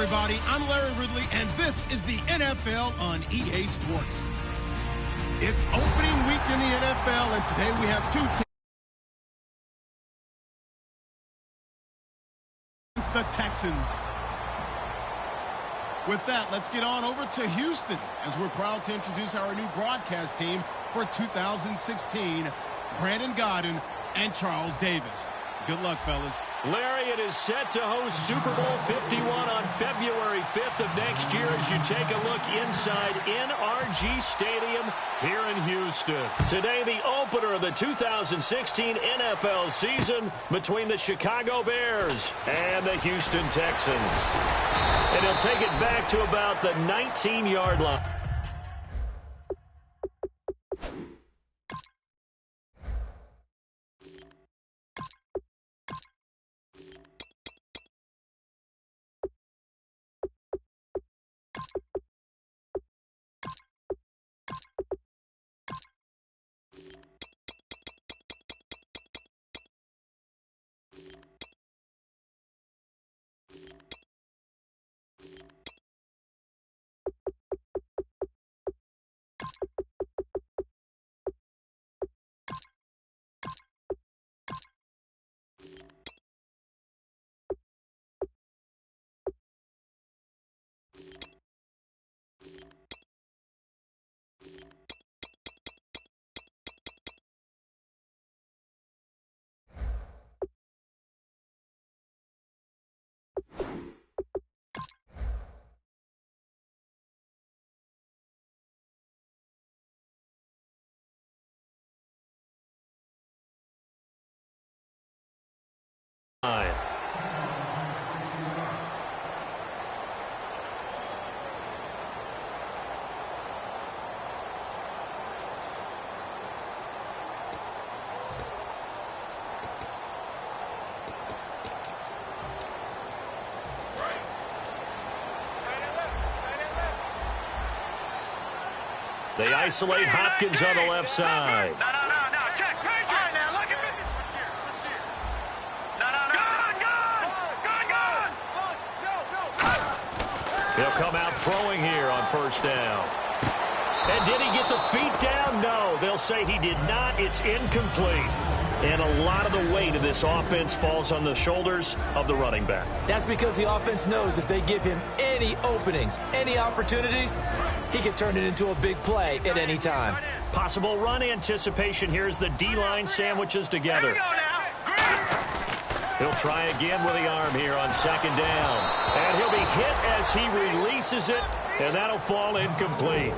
everybody. I'm Larry Ridley, and this is the NFL on EA Sports. It's opening week in the NFL, and today we have two teams, the Texans. With that, let's get on over to Houston, as we're proud to introduce our new broadcast team for 2016, Brandon Gaudin and Charles Davis. Good luck, fellas. Larry, it is set to host Super Bowl 51 on February 5th of next year as you take a look inside NRG Stadium here in Houston. Today, the opener of the 2016 NFL season between the Chicago Bears and the Houston Texans. And he'll take it back to about the 19-yard line. They isolate Hopkins on the left side. No. Check. Patriots. Now, look at this. No. He'll come out throwing here on first down. And did he get the feet down? No. They'll say he did not. It's incomplete. And a lot of the weight of this offense falls on the shoulders of the running back. That's because the offense knows if they give him any openings, any opportunities, he can turn it into a big play at any time. Possible run anticipation here as the D-line sandwiches together. He'll try again with the arm here on second down. And he'll be hit as he releases it, and that'll fall incomplete.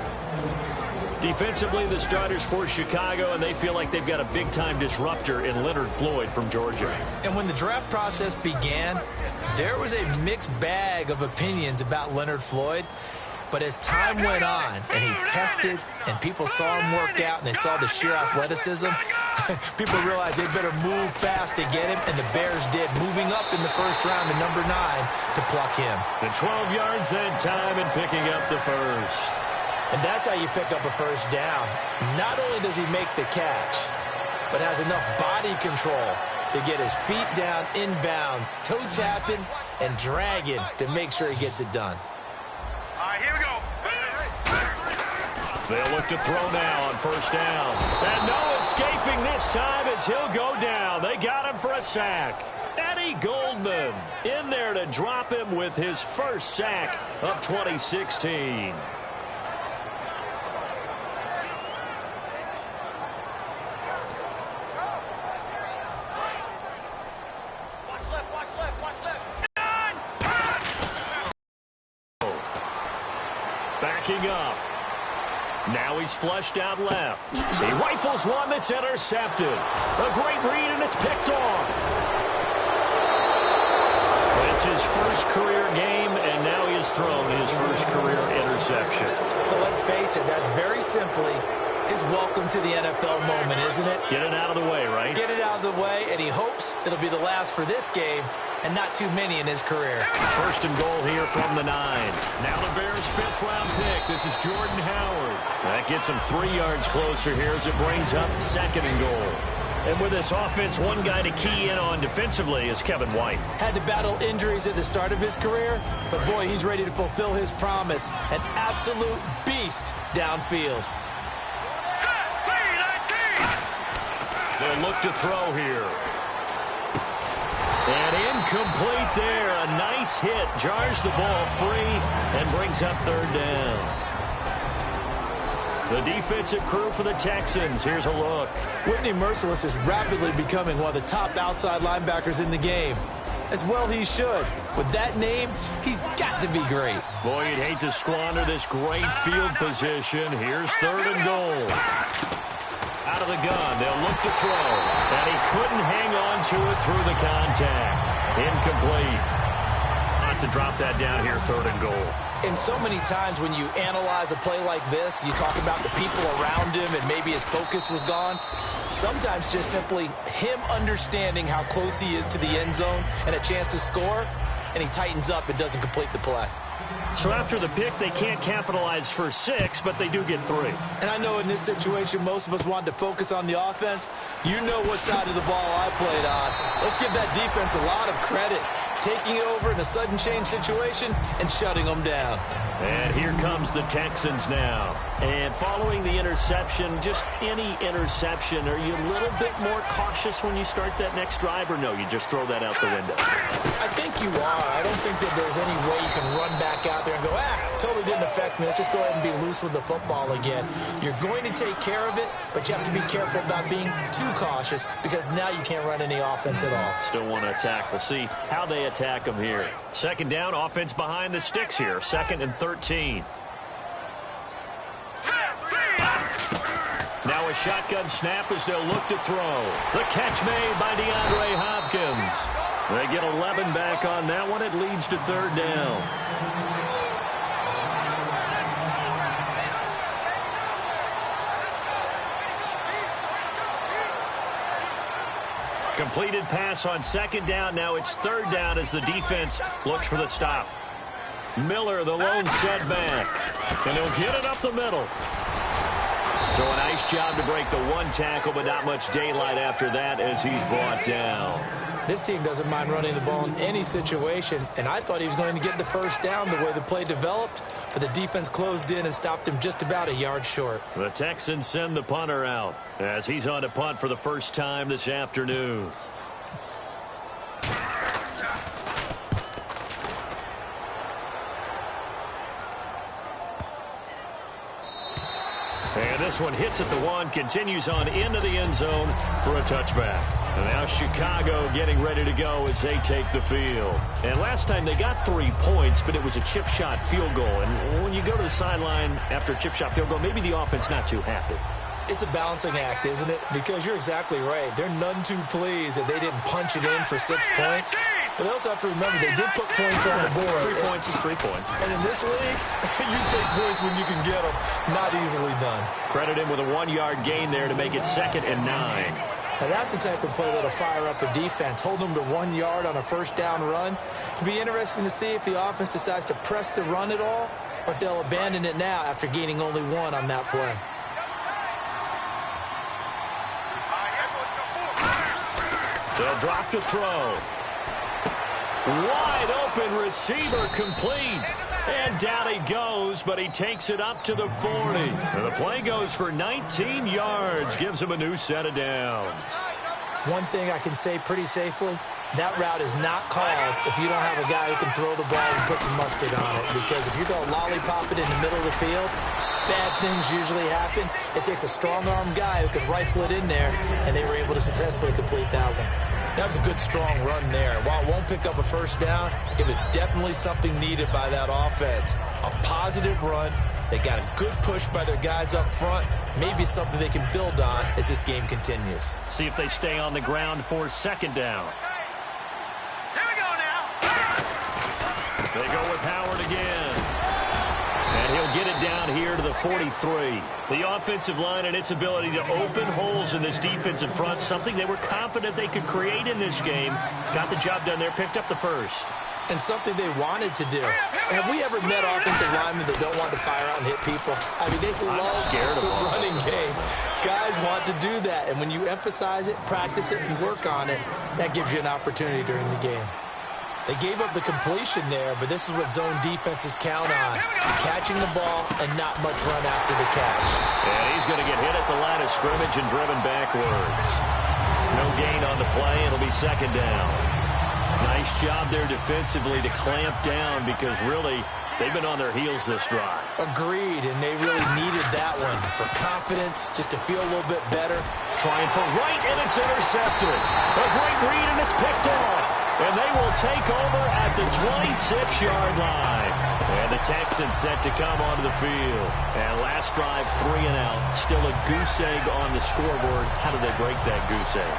Defensively, the starters for Chicago, and they feel like they've got a big-time disruptor in Leonard Floyd from Georgia. And when the draft process began, there was a mixed bag of opinions about Leonard Floyd. But as time went on and he tested and people saw him work out and they saw the sheer athleticism, people realized they better move fast to get him, and the Bears did, moving up in the first round to number 9 to pluck him. And 12 yards that time and picking up the first. And that's how you pick up a first down. Not only does he make the catch, but has enough body control to get his feet down inbounds, toe tapping and dragging to make sure he gets it done. All right, here we go. They'll look to throw now on first down. And no escaping this time as he'll go down. They got him for a sack. Eddie Goldman in there to drop him with his first sack of 2016. Backing up. Now he's flushed out left. He rifles one that's intercepted. A great read, and it's picked off. It's his first career game, and now he has thrown his first career interception. So let's face it, that's very simply his welcome to the NFL moment, isn't it? Get it out of the way, right? Get it out of the way, and he hopes it'll be the last for this game and not too many in his career. First and goal here from the 9. Now the Bears' 5th-round pick. This is Jordan Howard. That gets him 3 yards closer here as it brings up second and goal. And with this offense, one guy to key in on defensively is Kevin White. Had to battle injuries at the start of his career, but boy, he's ready to fulfill his promise. An absolute beast downfield. They'll look to throw here. And incomplete there. A nice hit. Jars the ball free and brings up third down. The defensive crew for the Texans. Here's a look. Whitney Merciless is rapidly becoming one of the top outside linebackers in the game. As well he should. With that name, he's got to be great. Boy, you'd hate to squander this great field position. Here's third and goal. Out of the gun, they'll look to throw. And he couldn't hang on to it through the contact. Incomplete. Not to drop that down here, third and goal. And so many times when you analyze a play like this, you talk about the people around him and maybe his focus was gone. Sometimes just simply him understanding how close he is to the end zone and a chance to score, and he tightens up and doesn't complete the play. So after the pick, they can't capitalize for 6, but they do get 3. And I know in this situation, most of us wanted to focus on the offense. You know what side of the ball I played on. Let's give that defense a lot of credit. Taking it over in a sudden change situation and shutting them down. And here comes the Texans now. And following the interception, just any interception, are you a little bit more cautious when you start that next drive, or no, you just throw that out the window? I think you are. I don't think that there's any way you can run back out there and go, totally didn't affect me. Let's just go ahead and be loose with the football again. You're going to take care of it, but you have to be careful about being too cautious because now you can't run any offense at all. Still want to attack. We'll see how they attack them here. Second down, offense behind the sticks here. 2nd and 13. Now a shotgun snap as they'll look to throw. The catch made by DeAndre Hopkins. They get 11 back on that one. It leads to third down. Completed pass on second down. Now it's third down as the defense looks for the stop. Miller, the lone setback. And he'll get it up the middle. So a nice job to break the one tackle, but not much daylight after that as he's brought down. This team doesn't mind running the ball in any situation, and I thought he was going to get the first down the way the play developed, but the defense closed in and stopped him just about a yard short. The Texans send the punter out as he's on to punt for the first time this afternoon. And this one hits at the 1, continues on into the end zone for a touchback. And now Chicago getting ready to go as they take the field. And last time they got 3 points, but it was a chip shot field goal. And when you go to the sideline after a chip shot field goal, maybe the offense not too happy. It's a balancing act, isn't it? Because you're exactly right. They're none too pleased that they didn't punch it in for 6 points. But they also have to remember they did put points on the board. 3 points is 3 points. And in this league, you take points when you can get them. Not easily done. Credit him with a 1-yard gain there to make it 2nd and 9. Now that's the type of play that'll fire up a defense. Hold them to 1 yard on a first down run. It'll be interesting to see if the offense decides to press the run at all, or if they'll abandon it now after gaining only 1 on that play. They'll drop to throw. Wide open receiver complete. And down he goes, but he takes it up to the 40. And the play goes for 19 yards. Gives him a new set of downs. One thing I can say pretty safely, that route is not called if you don't have a guy who can throw the ball and put some mustard on it. Because if you go lollipop it in the middle of the field, bad things usually happen. It takes a strong-arm guy who can rifle it in there, and they were able to successfully complete that one. That was a good, strong run there. While it won't pick up a first down, it was definitely something needed by that offense. A positive run. They got a good push by their guys up front. Maybe something they can build on as this game continues. See if they stay on the ground for second down. Here we go now. They go with Howard again. And he'll get it down here to the 43. The offensive line and its ability to open holes in this defensive front, something they were confident they could create in this game. Got the job done there, picked up the first. and something they wanted to do. Have we ever met offensive linemen that don't want to fire out and hit people? I mean, they love the running game. Guys want to do that, and when you emphasize it, practice it, and work on it, that gives you an opportunity during the game. They gave up the completion there, but this is what zone defenses count on. Catching the ball and not much run after the catch. And he's going to get hit at the line of scrimmage and driven backwards. No gain on the play. It'll be second down. Nice job there defensively to clamp down because really they've been on their heels this drive. Agreed, and they really needed that one for confidence, just to feel a little bit better. Trying for right, and it's intercepted. A great read, and it's picked off. And they will take over at the 26-yard line. And the Texans set to come onto the field. And last drive, 3 and out. Still a goose egg on the scoreboard. How do they break that goose egg?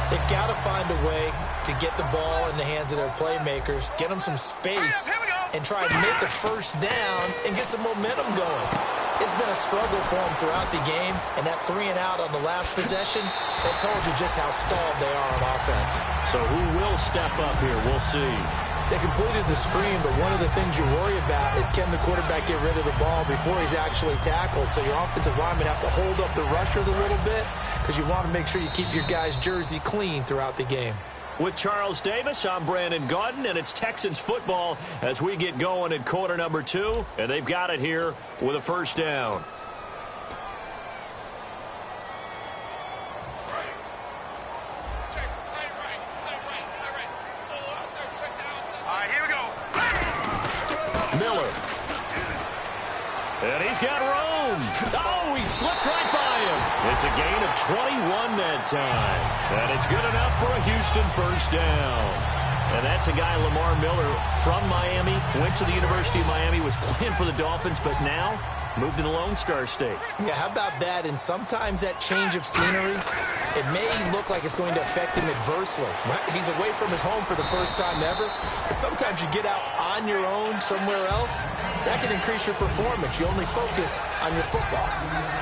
They've got to find a way to get the ball in the hands of their playmakers, get them some space, and try and make a first down and get some momentum going. It's been a struggle for them throughout the game, and that 3 and out on the last possession, that told you just how stalled they are on offense. So who will step up here? We'll see. They completed the screen, but one of the things you worry about is can the quarterback get rid of the ball before he's actually tackled? So your offensive linemen have to hold up the rushers a little bit because you want to make sure you keep your guys' jersey clean throughout the game. With Charles Davis, I'm Brandon Gaudin, and it's Texans football as we get going in quarter number 2, and they've got it here with a first down. Miller. And he's got room. Oh, he slipped right by him. It's a gain of 21 that time. And it's good enough for a Houston first down. And that's a guy, Lamar Miller, from Miami. Went to the University of Miami, was playing for the Dolphins, but now moved to the Lone Star State. Yeah, how about that? And sometimes that change of scenery, it may look like it's going to affect him adversely. He's away from his home for the first time ever. But sometimes you get out on your own somewhere else, that can increase your performance. You only focus on your football.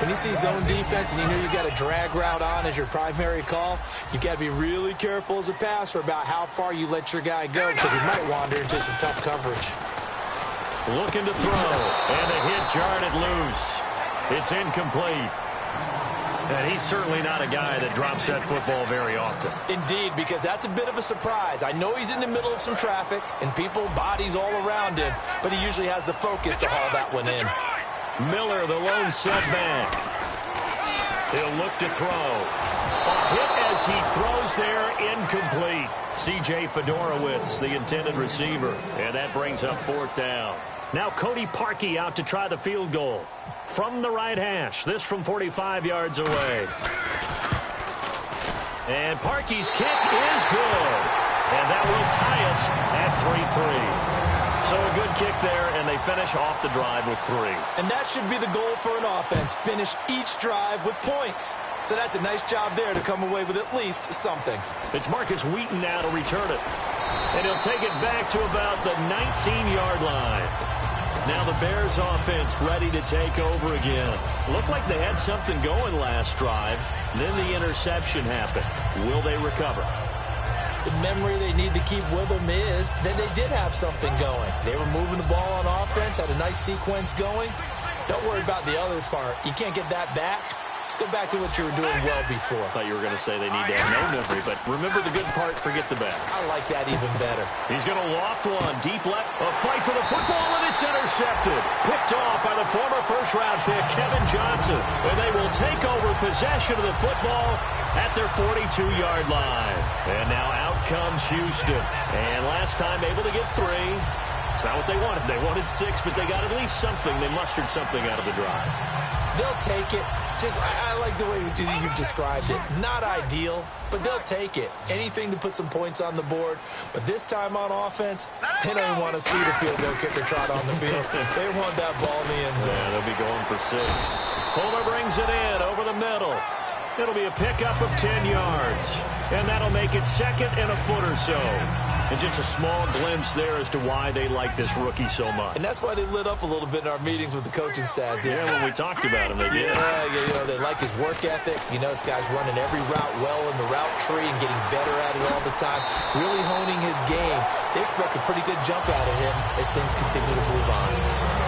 When you see zone defense and you know you've got a drag route on as your primary call, you've got to be really careful as a passer about how far you let your guy go because he might wander into some tough coverage. Looking to throw, and the hit jarred it loose. It's incomplete. And he's certainly not a guy that drops that football very often. Indeed, because that's a bit of a surprise. I know he's in the middle of some traffic, and people, bodies all around him, but he usually has the focus to haul that one in. Miller, the lone setback. He'll look to throw. A hit as he throws there, incomplete. C.J. Fedorowicz, the intended receiver. And that brings up fourth down. Now Cody Parkey out to try the field goal. From the right hash, this from 45 yards away. And Parkey's kick is good. And that will tie us at 3-3. So a good kick there, and they finish off the drive with 3. And that should be the goal for an offense. Finish each drive with points. So that's a nice job there to come away with at least something. It's Marcus Wheaton now to return it. And he'll take it back to about the 19-yard line. Now the Bears offense ready to take over again. Looked like they had something going last drive. Then the interception happened. Will they recover? The memory they need to keep with them is that they did have something going. They were moving the ball on offense, had a nice sequence going. Don't worry about the other part. You can't get that back. Let's go back to what you were doing well before. I thought you were going to say they need to have no memory, but remember the good part, forget the bad. I like that even better. He's going to loft one, deep left, a fight for the football, and it's intercepted. Picked off by the former first-round pick, Kevin Johnson. And they will take over possession of the football at their 42-yard line. And now out comes Houston. And last time able to get 3. It's not what they wanted. They wanted 6, but they got at least something. They mustered something out of the drive. They'll take it. I like the way you've described it. Not ideal, but they'll take it. Anything to put some points on the board. But this time on offense, they don't even want to see the field goal kicker trot on the field. They want that ball in the end zone. Yeah, they'll be going for 6. Fuller brings it in over the middle. It'll be a pickup of 10 yards. And that'll make it second and a foot or so. And just a small glimpse there as to why they like this rookie so much. And that's why they lit up a little bit in our meetings with the coaching staff. Yeah, when we talked about him, they did. Yeah, they like his work ethic. You know, this guy's running every route well in the route tree and getting better at it all the time. Really honing his game. they expect a pretty good jump out of him as things continue to move on.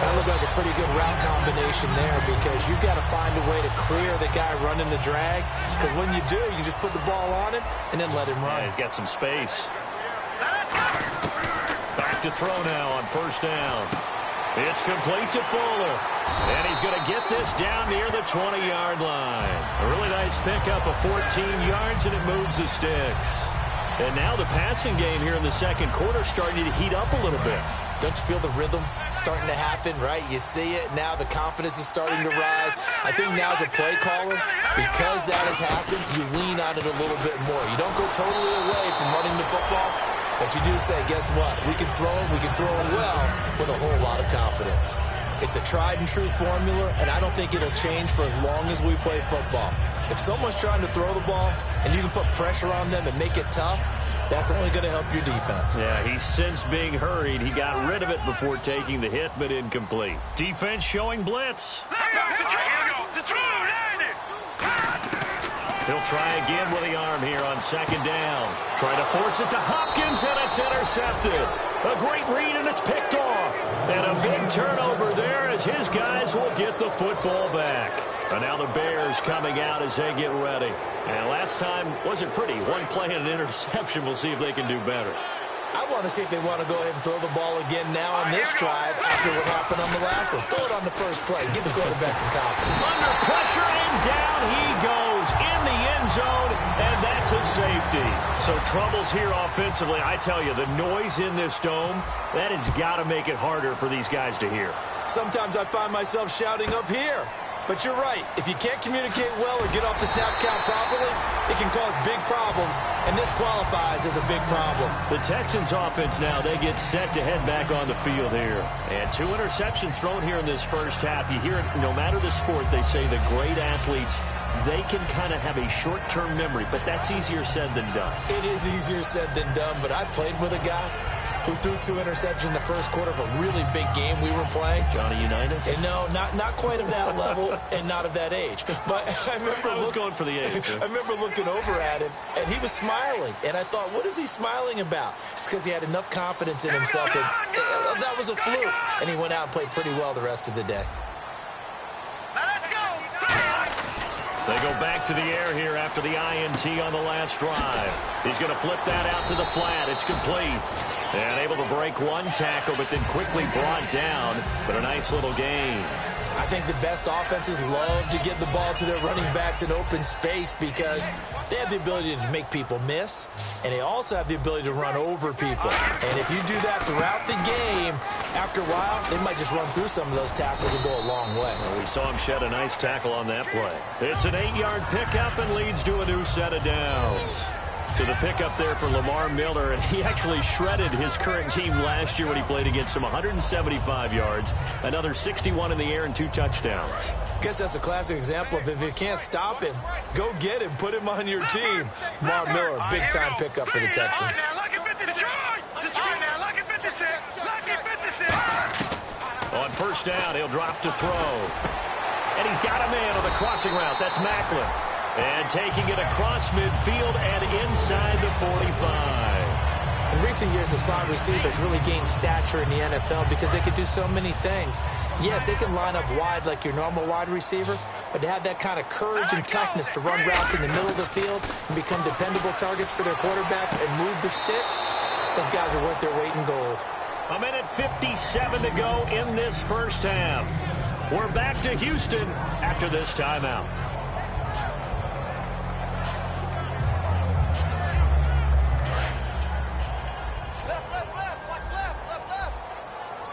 That looked like a pretty good route combination there because you've got to find a way to clear the guy running the drag, because when you do, you just put the ball on him and then let him run. Yeah, he's got some space. Back to throw now on first down. It's complete to Fuller. And he's going to get this down near the 20-yard line. A really nice pickup of 14 yards, and it moves the sticks. And now the passing game here in the second quarter starting to heat up a little bit. Don't you feel the rhythm starting to happen, right? You see it. Now the confidence is starting to rise. I think now as a play caller, because that has happened, you lean on it a little bit more. You don't go totally away from running the football, but you do say, guess what? We can throw it well with a whole lot of confidence. It's a tried and true formula, and I don't think it'll change for as long as we play football. If someone's trying to throw the ball and you can put pressure on them and make it tough, that's only going to help your defense. Yeah, he's since being hurried. He got rid of it before taking the hit, but incomplete. Defense showing blitz. He'll try again with the arm here on second down. Trying to force it to Hopkins, and it's intercepted. A great read, and it's picked off. And a big turnover there as his guys will get the football back. And now the Bears coming out as they get ready. And last time wasn't pretty. One play and an interception. We'll see if they can do better. I want to see if they want to go ahead and throw the ball again now on this drive after what happened on the last one. Throw it on the first play. Give the quarterback some confidence. Under pressure, and down he goes in the end zone, and that's a safety. So troubles here offensively. I tell you, the noise in this dome, that has got to make it harder for these guys to hear. Sometimes I find myself shouting up here. But you're right. If you can't communicate well or get off the snap count properly, it can cause big problems, and this qualifies as a big problem. The Texans offense now, they get set to head back on the field here. And 2 interceptions thrown here in this first half. You hear it, no matter the sport, they say the great athletes, they can kind of have a short-term memory, but that's easier said than done. It is easier said than done, but I played with a guy who threw 2 interceptions in the first quarter of a really big game we were playing. Johnny Unitas? And no, not quite of that level and not of that age. But I was going for the age. I remember looking over at him, and he was smiling. And I thought, what is he smiling about? It's because he had enough confidence in himself that that was a fluke. And he went out and played pretty well the rest of the day. They go back to the air here after the INT on the last drive. He's going to flip that out to the flat. It's complete. And able to break one tackle, but then quickly brought down. But a nice little gain. I think the best offenses love to get the ball to their running backs in open space because they have the ability to make people miss, and they also have the ability to run over people. And if you do that throughout the game, after a while, they might just run through some of those tackles and go a long way. Well, we saw him shed a nice tackle on that play. It's an 8-yard pickup and leads to a new set of downs. So the pickup there for Lamar Miller, and he actually shredded his current team last year when he played against them. 175 yards, another 61 in the air, and 2 touchdowns. I guess that's a classic example of if you can't stop him, go get him, put him on your team. Lamar Miller, big-time pickup for the Texans. On first down, he'll drop to throw. And he's got a man on the crossing route. That's Macklin. And taking it across midfield and inside the 45. In recent years, the slot receivers really gained stature in the NFL because they can do so many things. Yes, they can line up wide like your normal wide receiver, but to have that kind of courage and toughness to run routes in the middle of the field and become dependable targets for their quarterbacks and move the sticks, those guys are worth their weight in gold. A minute 57 to go in this first half. We're back to Houston after this timeout.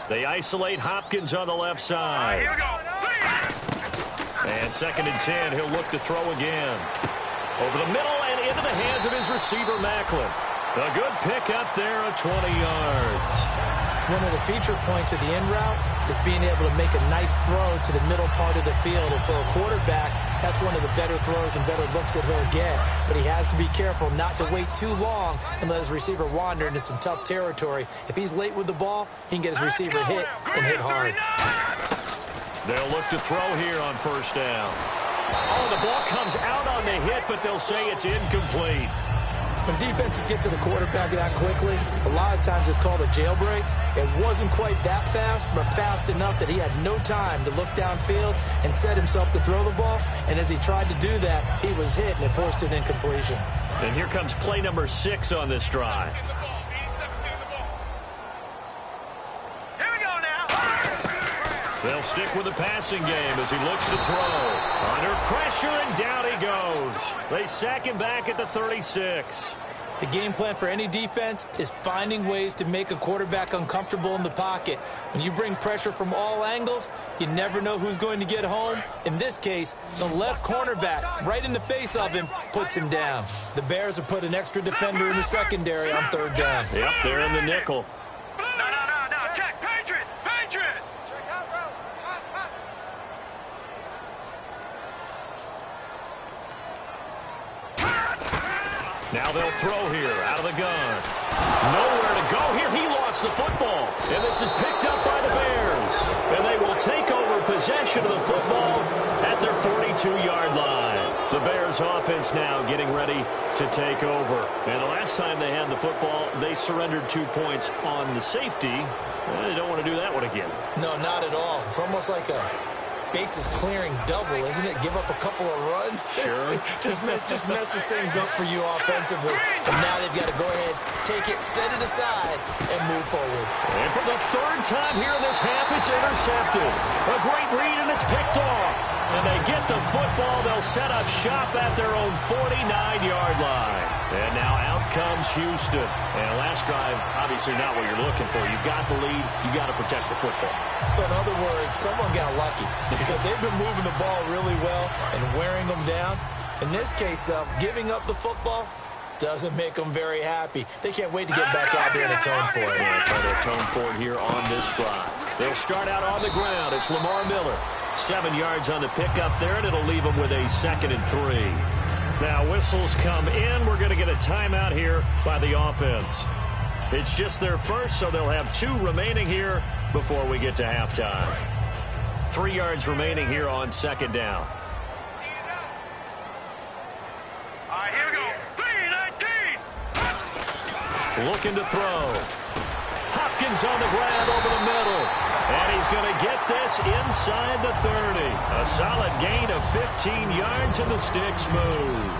They isolate Hopkins on the left side. Here we go. And 2nd and 10, he'll look to throw again. Over the middle and into the hands of his receiver, Macklin. A good pickup there of 20 yards. One of the feature points of the in route is being able to make a nice throw to the middle part of the field. And for a quarterback, that's one of the better throws and better looks that he'll get. But he has to be careful not to wait too long and let his receiver wander into some tough territory. If he's late with the ball, he can get his receiver hit and hit hard. They'll look to throw here on first down. Oh, the ball comes out on the hit, but they'll say it's incomplete. When defenses get to the quarterback that quickly, a lot of times it's called a jailbreak. It wasn't quite that fast, but fast enough that he had no time to look downfield and set himself to throw the ball. And as he tried to do that, he was hit, and it forced an incompletion. And here comes play number 6 on this drive. Here we go now. They'll stick with the passing game as he looks to throw. Under pressure, and down he goes. They sack him back at the 36. The game plan for any defense is finding ways to make a quarterback uncomfortable in the pocket. When you bring pressure from all angles, you never know who's going to get home. In this case, the left cornerback, right in the face of him, puts him down. The Bears have put an extra defender in the secondary on 3rd down. Yep, they're in the nickel. No. Check. Patriot. Now they'll throw here out of the gun. Nowhere to go here. He lost the football. And this is picked up by the Bears. And they will take over possession of the football at their 42-yard line. The Bears offense now getting ready to take over. And the last time they had the football, they surrendered 2 points on the safety. They don't want to do that one again. No, not at all. It's almost like a bases clearing double, isn't it? Give up a couple of runs. Sure. just messes things up for you offensively. And now they've got to go ahead, take it, set it aside, and move forward. And for the 3rd time here in this half, it's intercepted. A great read, and it's picked off. And they get the football. They'll set up shop at their own 49-yard line. And now out comes Houston. And last drive, obviously not what you're looking for. You've got the lead. You've got to protect the football. So in other words, someone got lucky because they've been moving the ball really well and wearing them down. In this case, though, giving up the football doesn't make them very happy. They can't wait to get back out there and atone for it. Yeah, try to atone for it here on this drive. They'll start out on the ground. It's Lamar Miller. 7 yards on the pickup there, and it'll leave them with a 2nd and 3. Now whistles come in. We're going to get a timeout here by the offense. It's just their first, so they'll have 2 remaining here before we get to halftime. 3 yards remaining here on 2nd down. All right, here we go. 3-19. Looking to throw. Hopkins on the grab over the middle. And he's going to get this inside the 30. A solid gain of 15 yards, and the sticks move.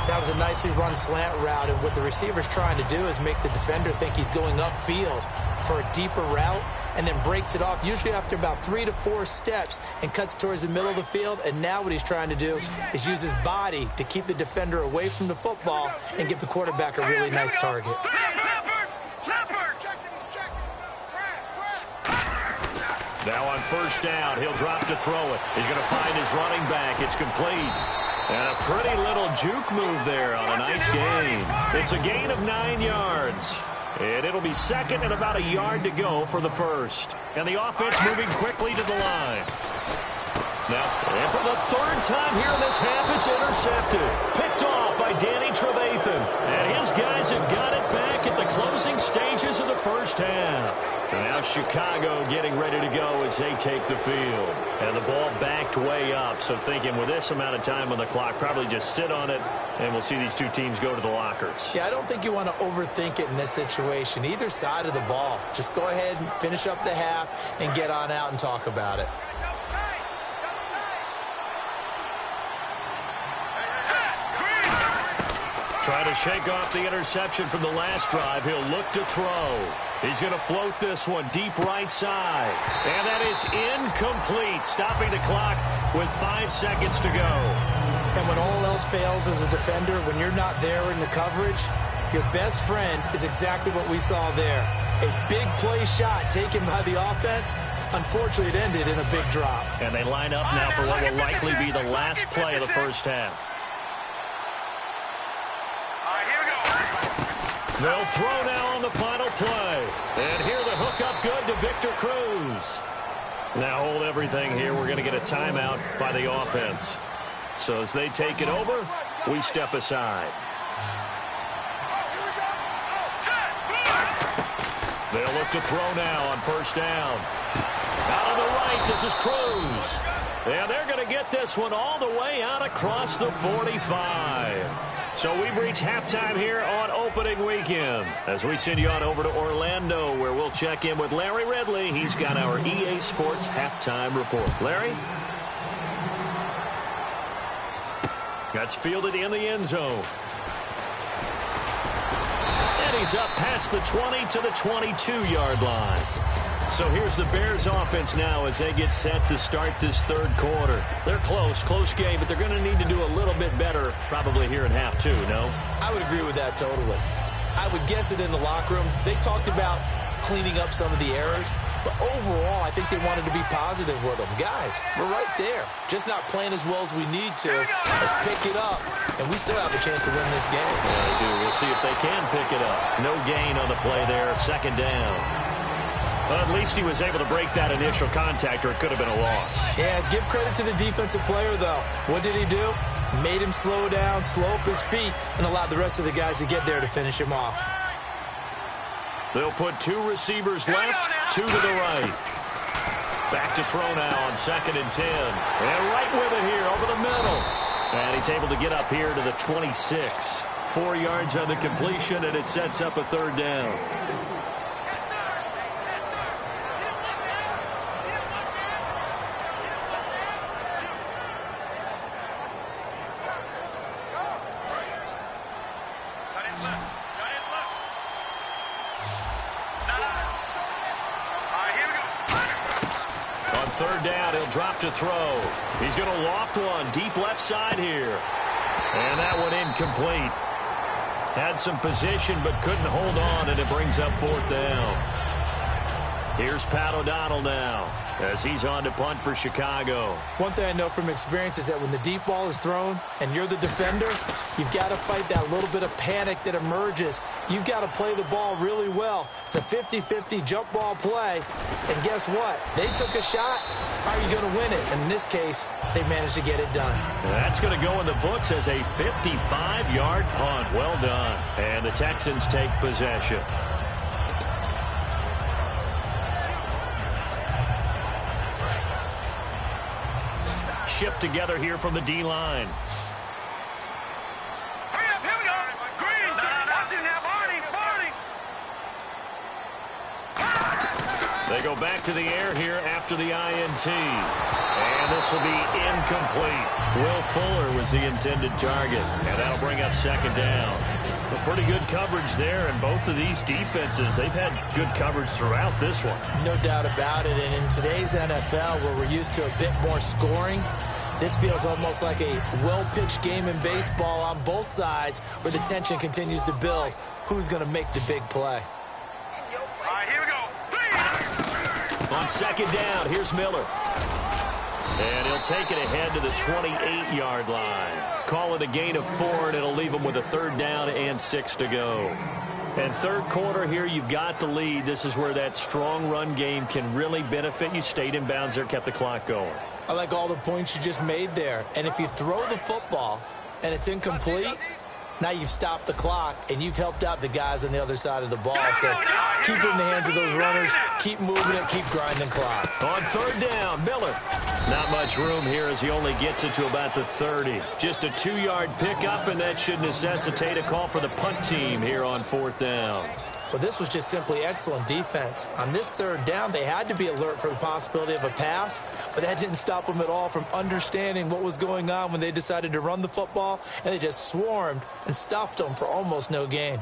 That was a nicely run slant route, and what the receiver's trying to do is make the defender think he's going upfield for a deeper route, and then breaks it off, usually after about 3 to 4 steps, and cuts towards the middle of the field. And now what he's trying to do is use his body to keep the defender away from the football and give the quarterback a really nice target. Now on 1st down, he'll drop to throw it. He's going to find his running back. It's complete. And a pretty little juke move there on a nice gain. It's a gain of 9 yards. And it'll be 2nd and about a yard to go for the 1st. And the offense moving quickly to the line. Now, and for the 3rd time here in this half, it's intercepted. Picked off by Danny Trevathan. And his guys have got it back at the closing stages of the 1st half. And now Chicago getting ready to go as they take the field. And the ball backed way up. So thinking with this amount of time on the clock, probably just sit on it, and we'll see these 2 teams go to the lockers. Yeah, I don't think you want to overthink it in this situation. Either side of the ball. Just go ahead and finish up the half and get on out and talk about it. Trying to shake off the interception from the last drive. He'll look to throw. He's going to float this one deep right side. And that is incomplete, stopping the clock with 5 seconds to go. And when all else fails as a defender, when you're not there in the coverage, your best friend is exactly what we saw there. A big play shot taken by the offense. Unfortunately, it ended in a big drop. And they line up now for what will likely be the last play of the 1st half. They'll throw now on the final play. And here the hook up good to Victor Cruz. Now hold everything here. We're going to get a timeout by the offense. So as they take it over, we step aside. They'll look to throw now on 1st down. Out on the right, this is Cruz. And they're going to get this one all the way out across the 45. So we've reached halftime here on opening weekend as we send you on over to Orlando, where we'll check in with Larry Ridley. He's got our EA Sports halftime report. Larry? That's fielded in the end zone. And he's up past the 20 to the 22-yard line. So here's the Bears offense now as they get set to start this third quarter. They're close game, but they're going to need to do a little bit better probably here in half two, no? I would agree with that totally. I would guess it in the locker room. They talked about cleaning up some of the errors, but overall I think they wanted to be positive with them. Guys, we're right there. Just not playing as well as we need to. Let's pick it up, and we still have a chance to win this game. Yeah, they do. We'll see if they can pick it up. No gain on the play there, second down. But at least he was able to break that initial contact, or it could have been a loss. Yeah, give credit to the defensive player, though. What did he do? Made him slow down, slow up his feet, and allowed the rest of the guys to get there to finish him off. They'll put two receivers left, two to the right. Back to throw now on 2nd and 10. And right with it here over the middle. And he's able to get up here to the 26. 4 yards on the completion, and it sets up a third down. Third down, he'll drop to throw. He's going to loft one deep left side here. And that one incomplete. Had some position but couldn't hold on, and it brings up 4th down. Here's Pat O'Donnell now as he's on to punt for Chicago. One thing I know from experience is that when the deep ball is thrown and you're the defender, you've got to fight that little bit of panic that emerges. You've got to play the ball really well. It's a 50-50 jump ball play. And guess what? They took a shot. How are you going to win it? And in this case, they managed to get it done. That's going to go in the books as a 55-yard punt. Well done. And the Texans take possession. Shift together here from the D-line. Hurry up, here we go. Green, watch him now, Barney. They go back to the air here after the INT. And this will be incomplete. Will Fuller was the intended target. And that'll bring up 2nd down. A pretty good coverage there, and both of these defenses, they've had good coverage throughout this one. No doubt about it. And in today's NFL, where we're used to a bit more scoring, this feels almost like a well-pitched game in baseball on both sides where the tension continues to build. Who's going to make the big play? All right, here we go. On 2nd down, here's Miller. And he'll take it ahead to the 28-yard line. Call it a gain of 4, and it'll leave him with a 3rd down and 6 to go. And third quarter here, you've got the lead. This is where that strong run game can really benefit you. Stayed in bounds there, kept the clock going. I like all the points you just made there. And if you throw the football and it's incomplete, now you've stopped the clock and you've helped out the guys on the other side of the ball. So keep it in the hands of those runners. Keep moving it. Keep grinding clock. On 3rd down, Miller. Not much room here as he only gets it to about the 30. Just a 2-yard pickup, and that should necessitate a call for the punt team here on 4th down. Well, this was just simply excellent defense. On this 3rd down, they had to be alert for the possibility of a pass, but that didn't stop them at all from understanding what was going on when they decided to run the football, and they just swarmed and stuffed them for almost no gain.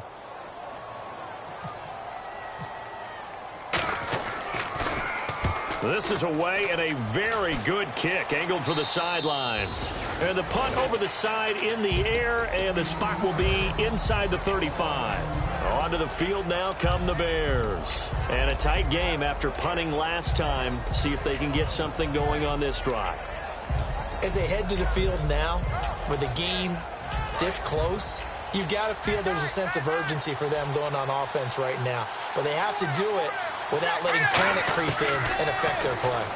This is away, and a very good kick angled for the sidelines. And the punt over the side in the air, and the spot will be inside the 35. Onto the field now come the Bears. And a tight game after punting last time. See if they can get something going on this drive. As they head to the field now, with the game this close, you've got to feel there's a sense of urgency for them going on offense right now. But they have to do it without letting panic creep in and affect their play.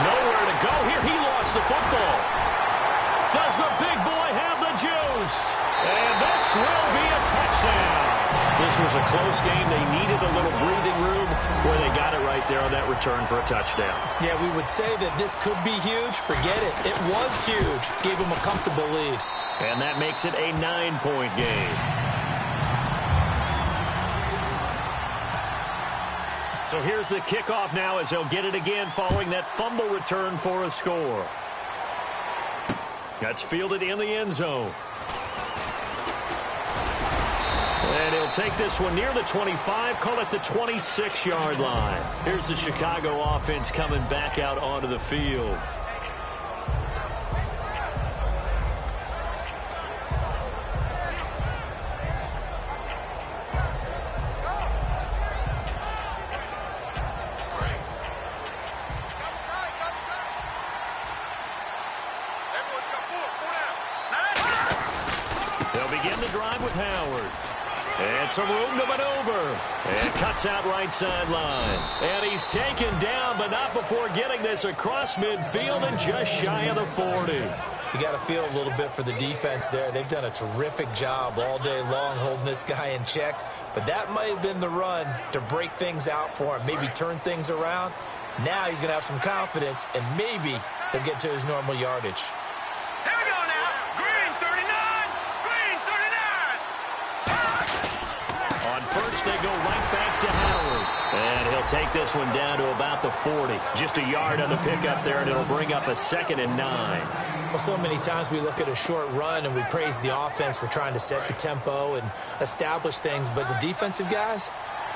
Nowhere to go here. He lost the football. Does the big boy have the juice? And this will be a touchdown. This was a close game. They needed a little breathing room where they got it right there on that return for a touchdown. Yeah, we would say that this could be huge. Forget it. It was huge. Gave them a comfortable lead. And that makes it a 9-point game. So here's the kickoff now as they'll get it again following that fumble return for a score. That's fielded in the end zone. And he'll take this one near the 25, call it the 26-yard line. Here's the Chicago offense coming back out onto the field. And some room to maneuver. And cuts out right sideline. And he's taken down, but not before getting this across midfield and just shy of the 40. You got to feel a little bit for the defense there. They've done a terrific job all day long holding this guy in check. But that might have been the run to break things out for him, maybe turn things around. Now he's going to have some confidence, and maybe he'll get to his normal yardage. First, they go right back to Howard. And he'll take this one down to about the 40. Just a yard on the pickup there, and it'll bring up a 2nd and 9. Well, so many times we look at a short run and we praise the offense for trying to set the tempo and establish things. But the defensive guys,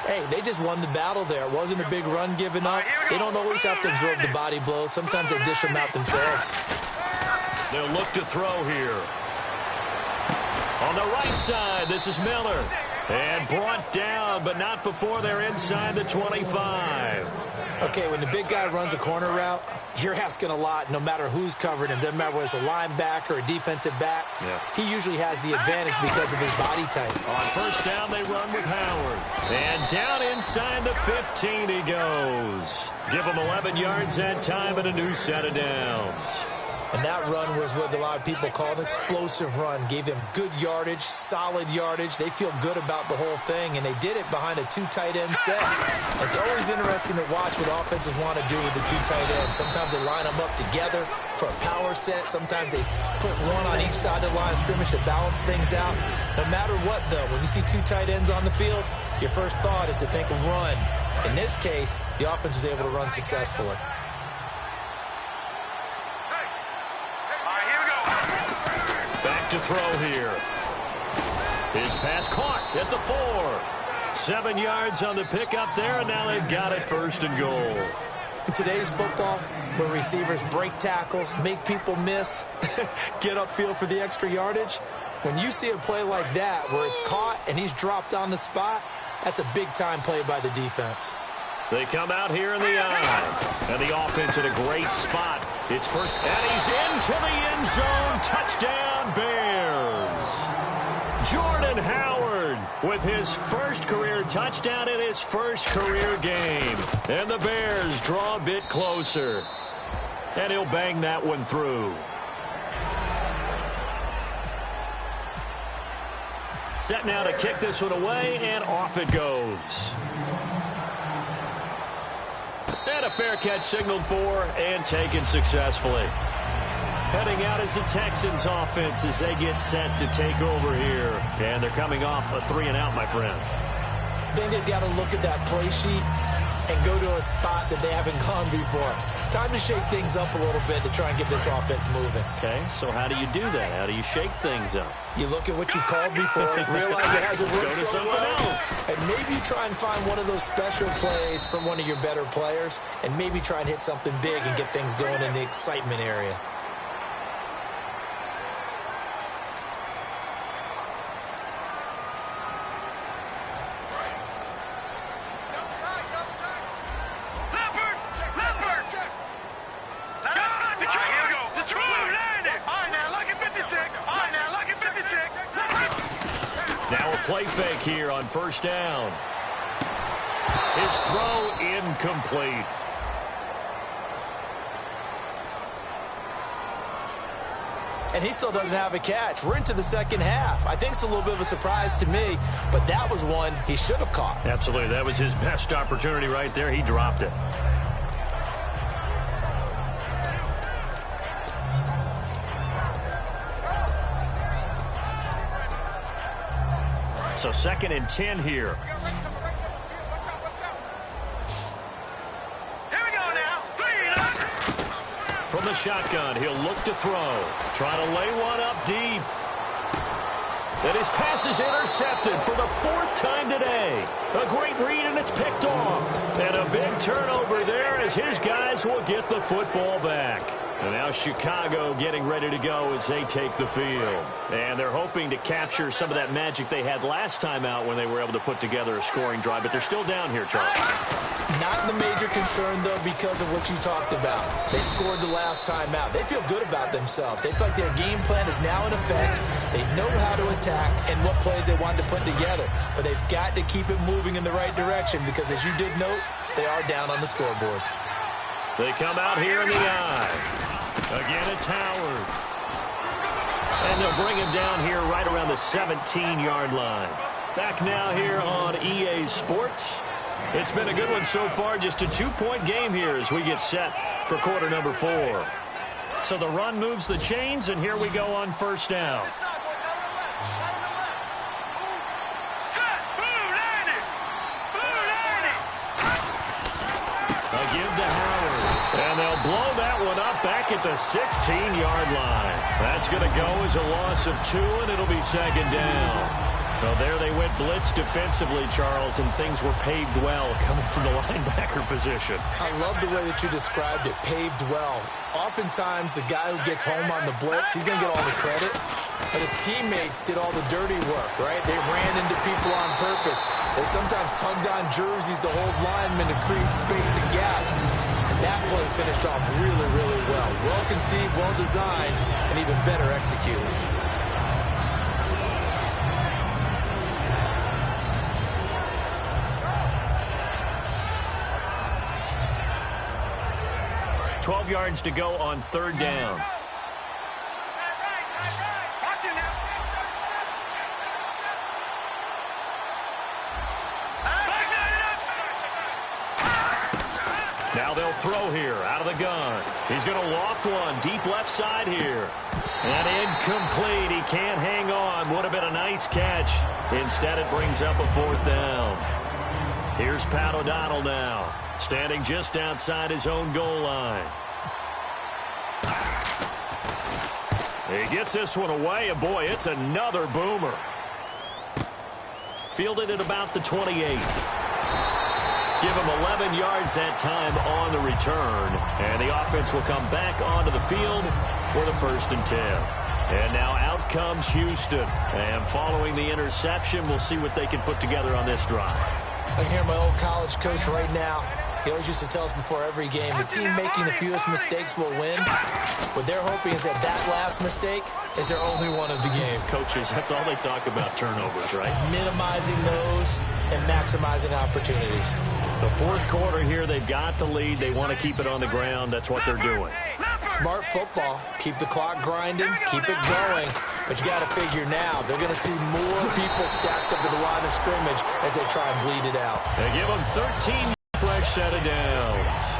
hey, they just won the battle there. It wasn't a big run given up. They don't always have to absorb the body blows. Sometimes they dish them out themselves. They'll look to throw here. On the right side, this is Miller. And brought down, but not before they're inside the 25. Okay, when the big guy runs a corner route, you're asking a lot no matter who's covering him. Doesn't matter whether it's a linebacker or a defensive back. Yeah. He usually has the advantage because of his body type. On first down, they run with Howard. And down inside the 15 he goes. Give him 11 yards that time and a new set of downs. And that run was what a lot of people call an explosive run. Gave them good yardage, solid yardage. They feel good about the whole thing, and they did it behind a 2 tight end set. It's always interesting to watch what offenses want to do with the 2 tight ends. Sometimes they line them up together for a power set. Sometimes they put one on each side of the line of scrimmage to balance things out. No matter what, though, when you see 2 tight ends on the field, your first thought is to think of run. In this case, the offense was able to run successfully. To throw here. His pass caught at the 4. 7 yards on the pickup there, and now they've got it 1st and goal. In today's football, where receivers break tackles, make people miss, get upfield for the extra yardage, when you see a play like that where it's caught and he's dropped on the spot, that's a big-time play by the defense. They come out here in the eye. And the offense in a great spot. It's first, and he's into the end zone. Touchdown, Bears. Jordan Howard with his first career touchdown in his first career game. And the Bears draw a bit closer. And he'll bang that one through. Set now to kick this one away, and off it goes. And a fair catch signaled for and taken successfully. Heading out is the Texans offense as they get set to take over here. And they're coming off a 3-and-out, my friend. I think they've got to look at that play sheet and go to a spot that they haven't gone before. Time to shake things up a little bit to try and get this offense moving. Okay, so how do you do that? How do you shake things up? You look at what you've called before, realize it hasn't worked so well, and maybe you try and find one of those special plays from one of your better players, and maybe try and hit something big and get things going in the excitement area. Play fake here on first down. His throw incomplete. And he still doesn't have a catch. We're into the second half. I think it's a little bit of a surprise to me, but that was one he should have caught. Absolutely. That was his best opportunity right there. He dropped it. So 2nd and 10 here. Here we go now. From the shotgun, he'll look to throw. Trying to lay one up deep. And his pass is intercepted for the 4th time today. A great read, and it's picked off. And a big turnover there as his guys will get the football back. And now Chicago getting ready to go as they take the field. And they're hoping to capture some of that magic they had last time out when they were able to put together a scoring drive. But they're still down here, Charles. Not the major concern, though, because of what you talked about. They scored the last time out. They feel good about themselves. They feel like their game plan is now in effect. They know how to attack and what plays they want to put together. But they've got to keep it moving in the right direction because, as you did note, they are down on the scoreboard. They come out here in the eye. Again, it's Howard. And they'll bring him down here right around the 17-yard line. Back now here on EA Sports. It's been a good one so far. Just a 2-point game here as we get set for quarter number 4. So the run moves the chains, and here we go on 1st down. A give to Howard. And they'll blow that one up back at the 16-yard line. That's going to go as a loss of 2, and it'll be 2nd down. Well, there they went blitz defensively, Charles, and things were paved well coming from the linebacker position. I love the way that you described it, paved well. Oftentimes, the guy who gets home on the blitz, he's going to get all the credit. But his teammates did all the dirty work, right? They ran into people on purpose. They sometimes tugged on jerseys to hold linemen to create space and gaps. And that play finished off really, really well. Well conceived, well designed, and even better executed. Yards to go on 3rd down. Now they'll throw here out of the gun. He's going to loft one deep left side here. And incomplete. He can't hang on. Would have been a nice catch. Instead, it brings up a 4th down. Here's Pat O'Donnell now, standing just outside his own goal line. He gets this one away, and boy, it's another boomer. Fielded at about the 28. Give him 11 yards that time on the return, and the offense will come back onto the field for the 1st and 10. And now out comes Houston, and following the interception, we'll see what they can put together on this drive. I can hear my old college coach right now. He always used to tell us before every game, the team making the fewest mistakes will win. What they're hoping is that last mistake is their only one of the game. Coaches, that's all they talk about, turnovers, right? Minimizing those and maximizing opportunities. The 4th quarter here, they've got the lead. They want to keep it on the ground. That's what they're doing. Smart football. Keep the clock grinding. Keep it going. But you got to figure now, they're going to see more people stacked up at the line of scrimmage as they try and bleed it out. They give them 13 fresh set of downs.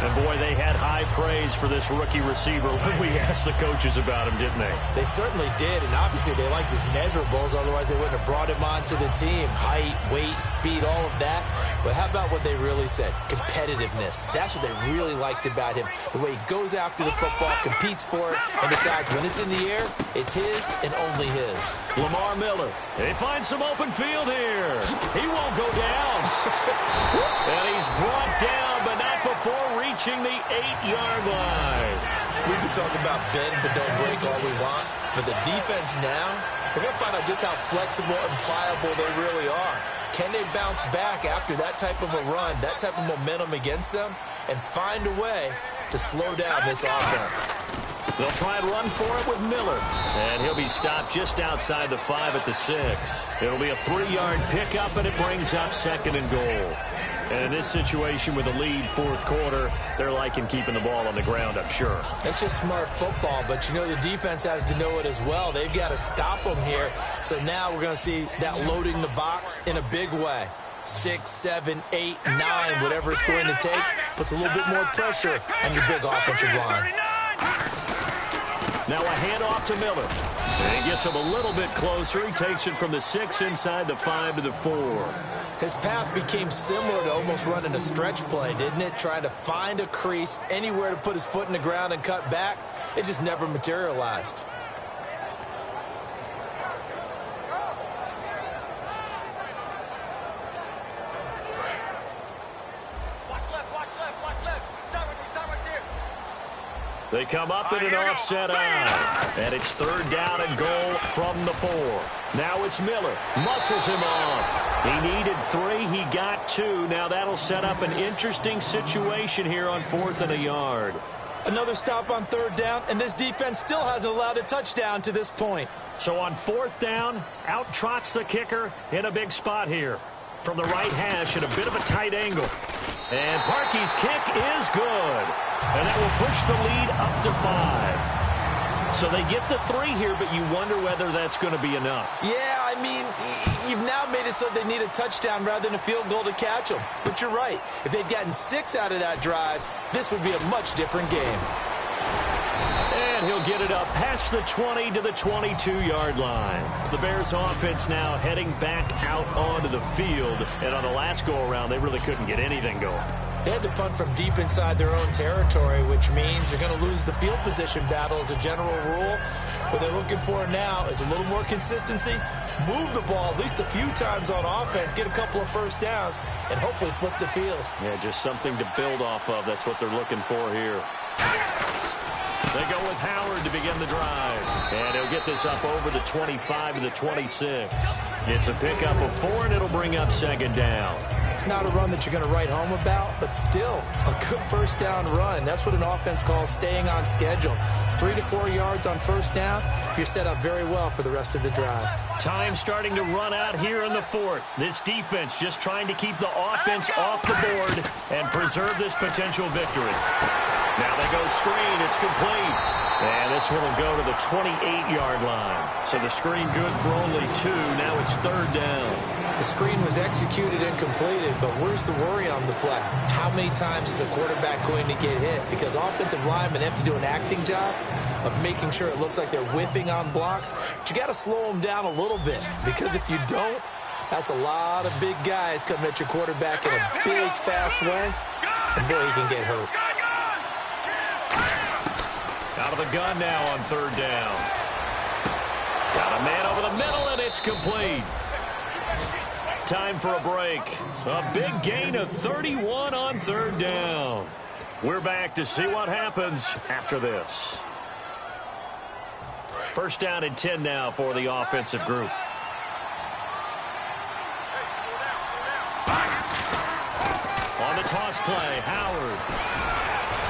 And, boy, they had high praise for this rookie receiver when we asked the coaches about him, didn't they? They certainly did, and obviously they liked his measurables. Otherwise, they wouldn't have brought him onto the team. Height, weight, speed, all of that. But how about what they really said? Competitiveness. That's what they really liked about him. The way he goes after the football, competes for it, and decides when it's in the air, it's his and only his. Lamar Miller. They find some open field here. He won't go down. And he's brought down, but not before reaching the 8-yard line. We can talk about bend but don't break all we want, but the defense now, we're going to find out just how flexible and pliable they really are. Can they bounce back after that type of a run, that type of momentum against them, and find a way to slow down this offense? They'll try and run for it with Miller. And he'll be stopped just outside the 5 at the 6. It'll be a 3-yard pickup, and it brings up 2nd and goal. And in this situation with the lead 4th quarter, they're liking keeping the ball on the ground, I'm sure. It's just smart football, but you know the defense has to know it as well. They've got to stop them here. So now we're going to see that loading the box in a big way. 6, 7, 8, 9, whatever it's going to take, puts a little bit more pressure on your big offensive line. Now a handoff to Miller. And he gets him a little bit closer. He takes it from the 6 inside the 5 to the 4. His path became similar to almost running a stretch play, didn't it? Trying to find a crease, anywhere to put his foot in the ground and cut back. It just never materialized. They come up in an offset eye. And it's 3rd down and goal from the 4. Now it's Miller. Muscles him off. He needed 3. He got 2. Now that'll set up an interesting situation here on 4th and a yard. Another stop on 3rd down, and this defense still hasn't allowed a touchdown to this point. So on 4th down, out trots the kicker in a big spot here. From the right hash at a bit of a tight angle. And Parkey's kick is good. And that will push the lead up to 5. So they get the 3 here, but you wonder whether that's going to be enough. Yeah, I mean, you've now made it so they need a touchdown rather than a field goal to catch them. But you're right. If they'd gotten 6 out of that drive, this would be a much different game. And he'll get it up past the 20 to the 22-yard line. The Bears offense now heading back out onto the field. And on the last go-around, they really couldn't get anything going. They had to punt from deep inside their own territory, which means they're going to lose the field position battle as a general rule. What they're looking for now is a little more consistency, move the ball at least a few times on offense, get a couple of first downs, and hopefully flip the field. Yeah, just something to build off of. That's what they're looking for here. They go with Howard to begin the drive. And he'll get this up over the 25 to the 26. It's a pickup of 4, and it'll bring up 2nd down. Not a run that you're going to write home about, but still a good first down run. That's what an offense calls staying on schedule. 3 to 4 yards on first down, you're set up very well for the rest of the drive. Time starting to run out here in the 4th. This defense just trying to keep the offense off the board and preserve this potential victory. Now they go screen. It's complete. And this one will go to the 28-yard line. So the screen good for only 2. Now it's 3rd down. The screen was executed and completed, but where's the worry on the play? How many times is a quarterback going to get hit? Because offensive linemen have to do an acting job of making sure it looks like they're whiffing on blocks. But you got to slow them down a little bit, because if you don't, that's a lot of big guys coming at your quarterback in a big, fast way. And boy, he can get hurt. Out of the gun now on 3rd down. Got a man over the middle, and it's complete. Time for a break. A big gain of 31 on 3rd down. We're back to see what happens after this. 1st down and 10 now for the offensive group. On the toss play, Howard.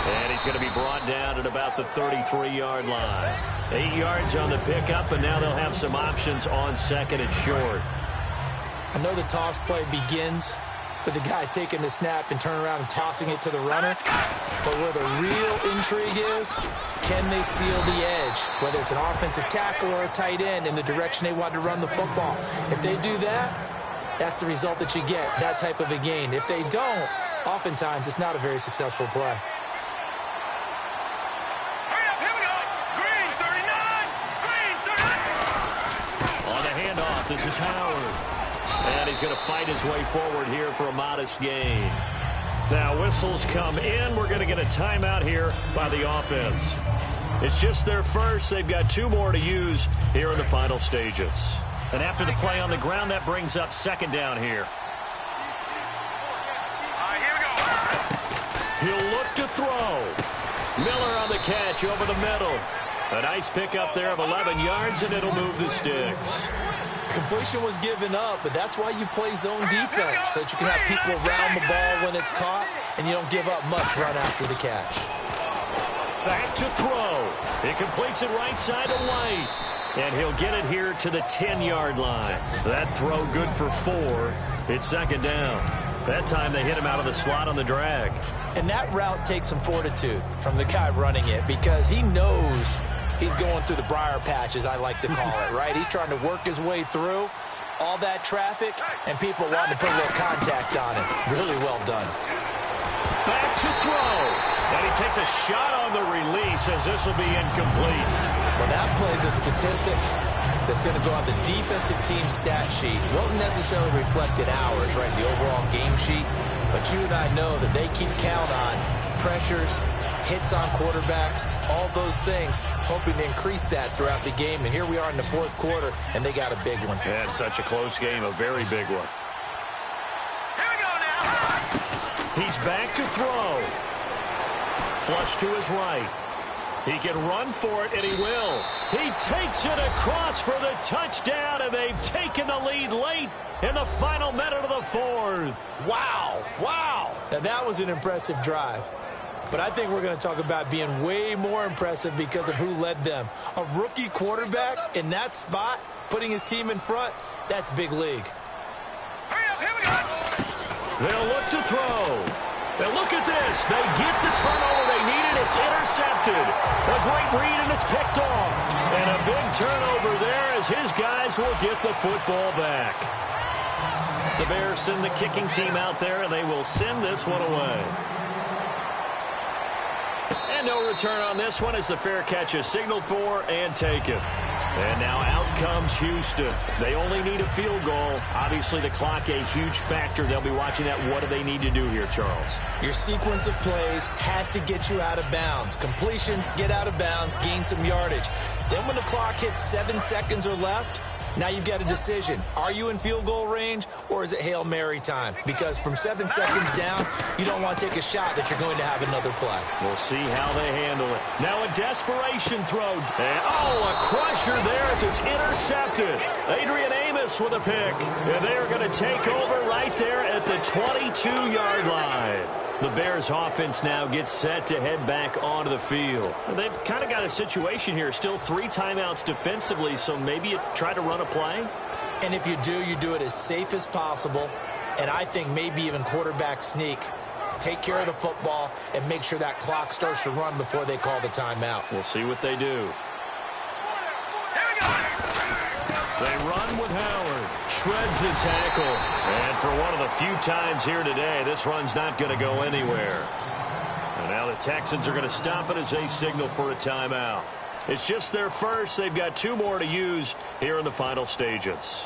And he's going to be brought down at about the 33-yard line. 8 yards on the pickup, and now they'll have some options on 2nd and short. I know the toss play begins with the guy taking the snap and turning around and tossing it to the runner. But where the real intrigue is, can they seal the edge? Whether it's an offensive tackle or a tight end in the direction they want to run the football. If they do that, that's the result that you get, that type of a gain. If they don't, oftentimes it's not a very successful play. This is Howard. And he's going to fight his way forward here for a modest gain. Now whistles come in. We're going to get a timeout here by the offense. It's just their first. They've got 2 more to use here in the final stages. And after the play on the ground, that brings up 2nd down here. Here we go. He'll look to throw. Miller on the catch over the middle. A nice pickup there of 11 yards, and it'll move the sticks. Completion was given up, but that's why you play zone defense, so that you can have people around the ball when it's caught, and you don't give up much run after the catch. Back to throw. He completes it right side to White. And he'll get it here to the 10-yard line. That throw good for 4. It's 2nd down. That time they hit him out of the slot on the drag. And that route takes some fortitude from the guy running it, because he knows he's going through the briar patch, as I like to call it, right? He's trying to work his way through all that traffic, and people wanting to put a little contact on it. Really well done. Back to throw. And he takes a shot on the release as this will be incomplete. Well, that plays a statistic that's going to go on the defensive team stat sheet. Won't necessarily reflect in ours, right, the overall game sheet. But you and I know that they keep count on pressures, hits on quarterbacks, all those things, hoping to increase that throughout the game. And here we are in the fourth quarter, and they got a big one. Yeah, it's such a close game, a very big one. Here we go now. He's back to throw. Flush to his right. He can run for it, and he will. He takes it across for the touchdown, and they've taken the lead late in the final minute of the fourth. Wow, wow. Now, that was an impressive drive. But I think we're going to talk about being way more impressive because of who led them. A rookie quarterback in that spot, putting his team in front, that's big league. Hurry up, here we go. They'll look to throw. Now look at this. They get the turnover they needed. It's intercepted. A great read, and it's picked off. And a big turnover there as his guys will get the football back. The Bears send the kicking team out there, and they will send this one away. And no return on this one as the fair catch is signaled for and taken. And now out comes Houston. They only need a field goal. Obviously, the clock a huge factor. They'll be watching that. What do they need to do here, Charles? Your sequence of plays has to get you out of bounds. Completions, get out of bounds, gain some yardage. Then when the clock hits 7 seconds or left, now you've got a decision. Are you in field goal range, or is it Hail Mary time? Because from 7 seconds down, you don't want to take a shot that you're going to have another play. We'll see how they handle it. Now a desperation throw. And, a crusher there as it's intercepted. Adrian Amos with a pick. And they're going to take over right there at the 22-yard line. The Bears offense now gets set to head back onto the field. They've kind of got a situation here. Still 3 timeouts defensively, so maybe you try to run a play. And if you do it as safe as possible. And I think maybe even quarterback sneak. Take care of the football and make sure that clock starts to run before they call the timeout. We'll see what they do. Here we go. They run with Howard. Shreds the tackle. And for one of the few times here today, this run's not going to go anywhere. And now the Texans are going to stop it as they signal for a timeout. It's just their first. They've got 2 more to use here in the final stages.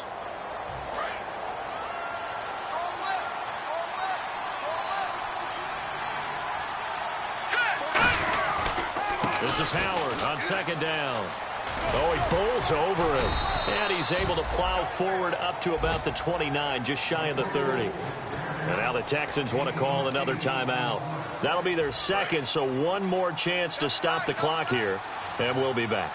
This is Howard on second down. Oh, he bowls over it. And he's able to plow forward up to about the 29, just shy of the 30. And now the Texans want to call another timeout. That'll be their second, so one more chance to stop the clock here. And we'll be back.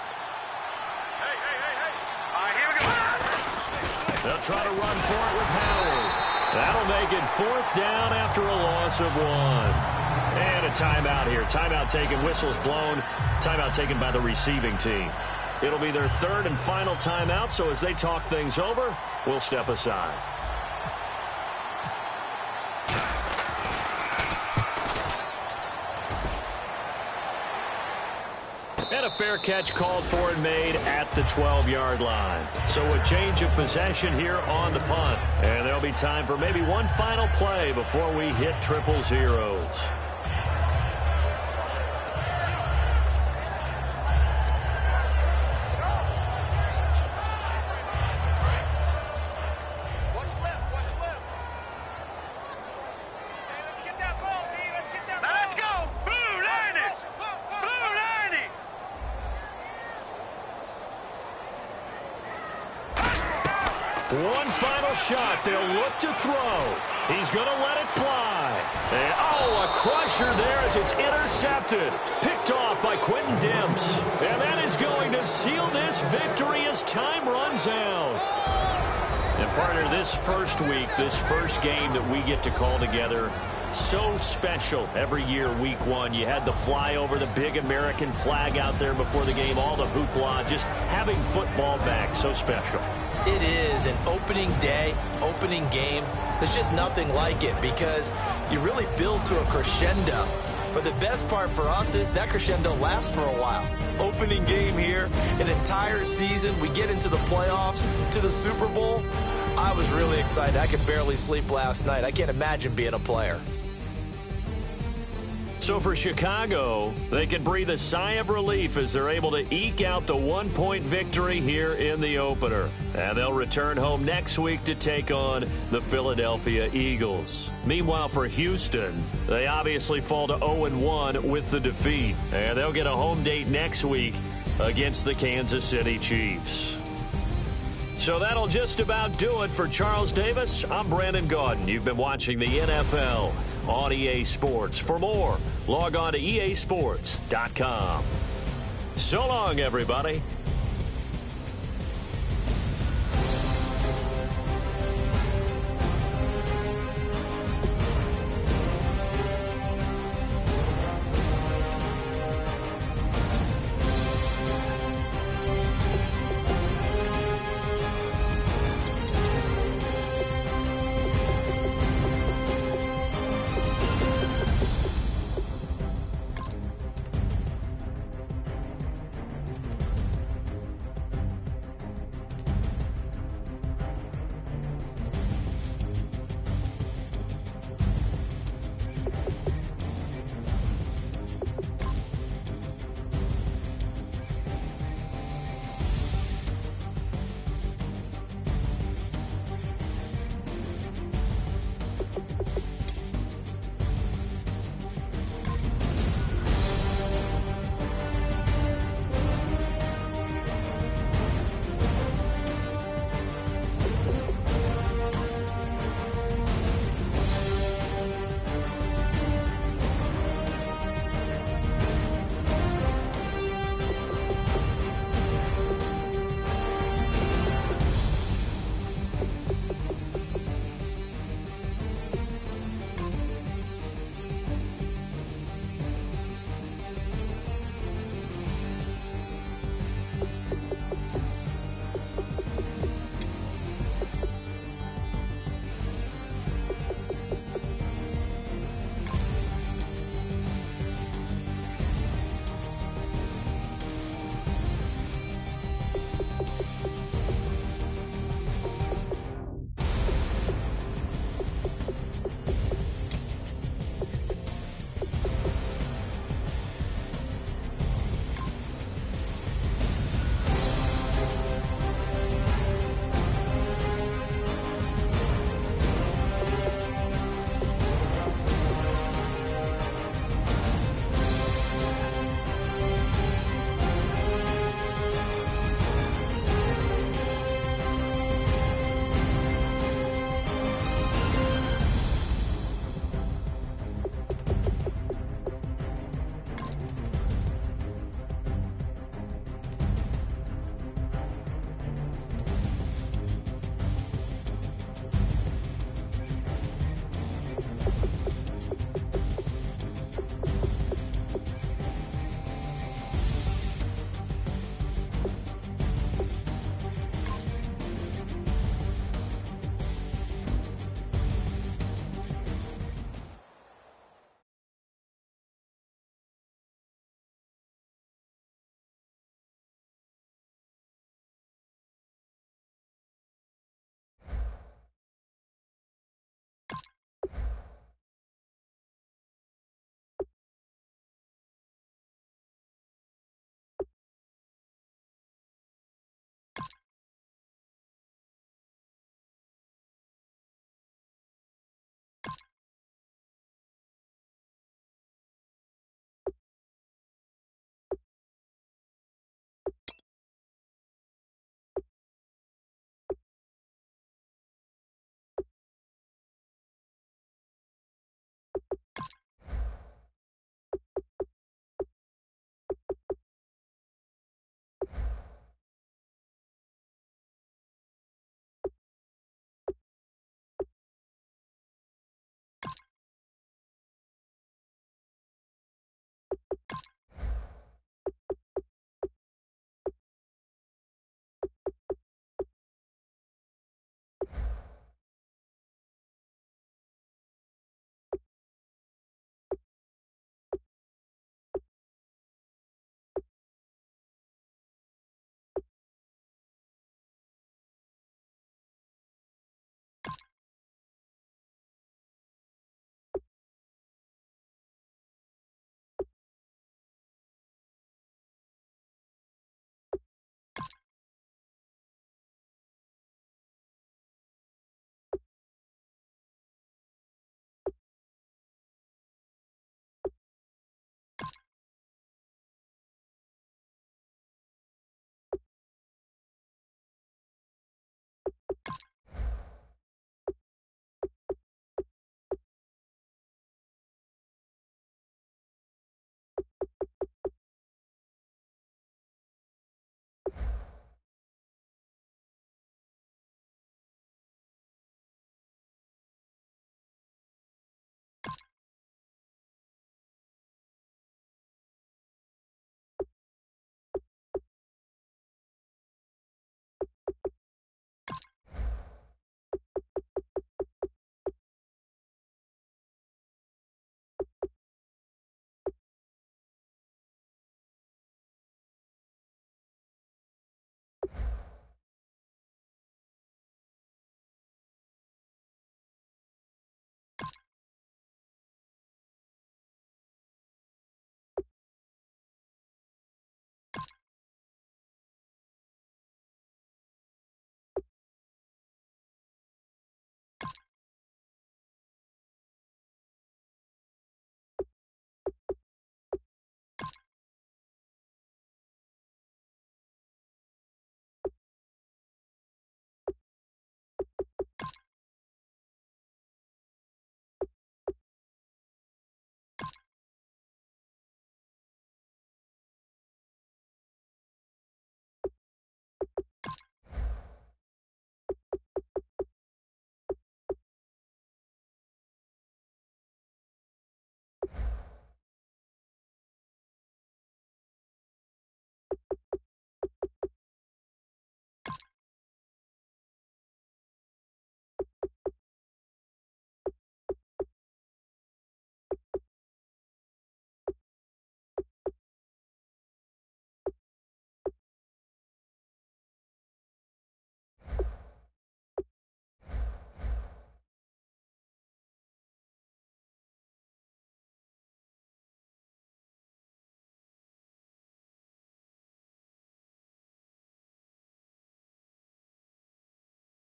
All right, here we go. They'll try to run for it with Howard. That'll make it 4th down after a loss of 1. And a timeout here. Timeout taken, whistles blown. Timeout taken by the receiving team. It'll be their 3rd and final timeout, so as they talk things over, we'll step aside. And a fair catch called for and made at the 12-yard line. So a change of possession here on the punt. And there'll be time for maybe one final play before we hit 000. One final shot. They'll look to throw. He's going to let it fly. And, a crusher there as it's intercepted. Picked off by Quentin Demps. And that is going to seal this victory as time runs out. And, partner, this first week, this first game that we get to call together, so special every year, week 1. You had the flyover, the big American flag out there before the game, all the hoopla, just having football back, so special. It is an opening day, opening game. There's just nothing like it because you really build to a crescendo. But the best part for us is that crescendo lasts for a while. Opening game here, an entire season. We get into the playoffs, to the Super Bowl. I was really excited. I could barely sleep last night. I can't imagine being a player. So for Chicago, they can breathe a sigh of relief as they're able to eke out the 1-point victory here in the opener. And they'll return home next week to take on the Philadelphia Eagles. Meanwhile, for Houston, they obviously fall to 0-1 with the defeat. And they'll get a home date next week against the Kansas City Chiefs. So that'll just about do it for Charles Davis. I'm Brandon Gaudin. You've been watching the NFL on EA Sports. For more, log on to easports.com. So long, everybody.